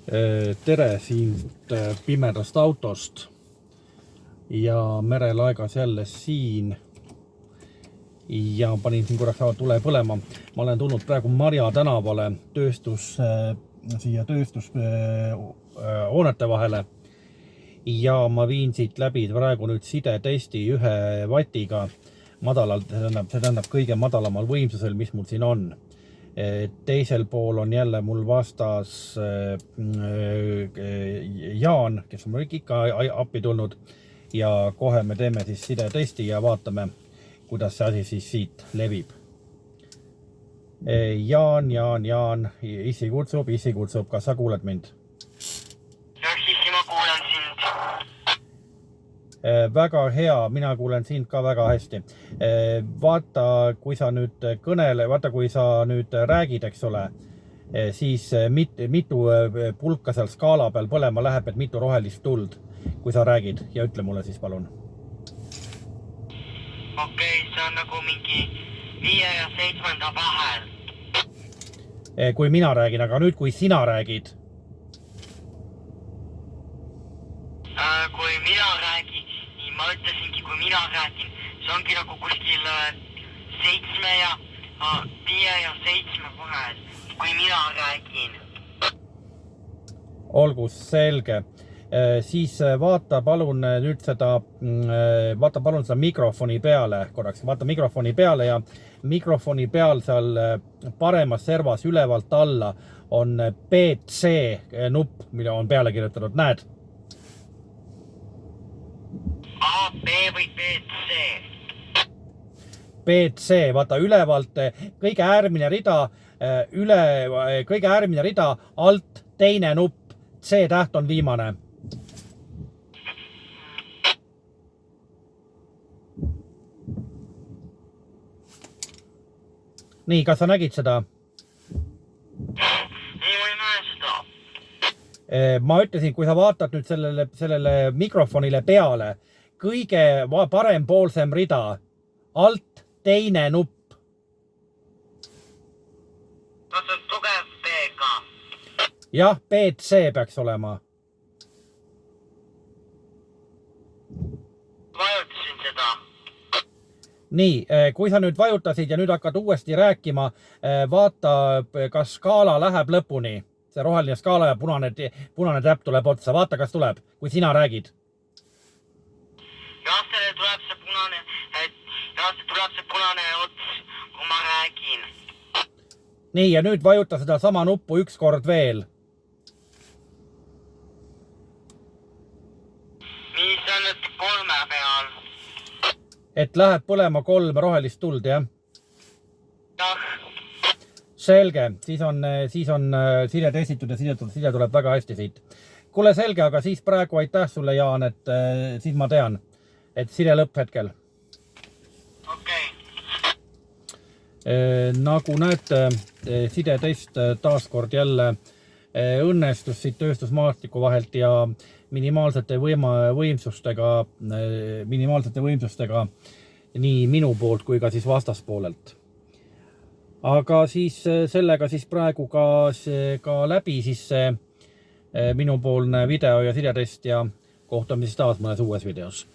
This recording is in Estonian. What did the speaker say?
Tere siit pimedast autost ja merelaegas jälle siin ja panin siin korraks tule põlema. Ma olen tulnud praegu Marja tänavale siia tööstushoonete vahele ja ma viin siit läbi praegu nüüd sidetesti 1 vatiga madalalt, see tähendab kõige madalamal võimsusel, mis mul siin on. Teisel pool on jälle mul vastas Jaan, kes on mul ikka appi tulnud ja kohe me teeme siis sidetesti ja vaatame, kuidas see asi siis siit levib. Jaan, issi kutsub, kas sa kuuled mind? Jah, issi, ma kuulen sind. Väga hea, mina kuulen sind ka väga hästi. Vaata, kui sa nüüd räägid, eks ole, siis mitu pulka seal skaala peal põlema läheb, et mitu rohelist tuld, kui sa räägid ja ütle mulle siis palun. Okei, see on nagu mingi 5 ja 7 vahel. Kui mina räägin, aga nüüd kui sina räägid. Kui mina räägin, nii ma ütlesingi, kui mina räägin, see ongi nagu kuskil 7 ja 5 ja 7 vahel, kui mina räägin. Olgu selge. Siis vaata palun nüüd seda mikrofoni peale korraks. Vaata mikrofoni peale ja mikrofoni peal seal paremas servas ülevalt alla on PC nupp, mille on peale kirjutatud. Näed? B või PC? PC, vaata ülevalt kõige äärmine rida, alt teine nupp, C täht on viimane. Nii, kas sa nägid seda? Ei, ma ei näe seda. Ma ütlesin, kui sa vaatad nüüd sellele mikrofonile peale, kõige parempoolsem rida, alt teine nupp. Kas on tugev B-ga? Jah, PC peaks olema. Vajutasin seda. Nii, kui sa nüüd vajutasid ja nüüd hakkad uuesti rääkima, vaata, kas skaala läheb lõpuni. See roheline skaala ja punane täpp tuleb otsa. Vaata, kas tuleb, kui sina räägid. Jah, see tuleb see punane ots, kui ma räägin. Nii, ja nüüd vajuta seda sama nuppu 1 kord veel. Nii, see on nüüd 3 peal. Et läheb põlema 3 rohelist tuld, jah? Jah. Selge, siis on side testitud ja side tuleb väga hästi siit. Kuule selge, aga siis praegu aitäh sulle, Jaan, et siis ma tean, et side lõpp hetkel. Okei. Nagu näete, sidetest taaskord jälle õnnestus siit tööstusmaastiku vahelt ja minimaalsete võimsustega nii minu poolt kui ka siis vastaspoolelt. Aga siis sellega siis praegu ka läbi siis see minupoolne video ja sidetest ja kohtume siis taas mõnes uues videos.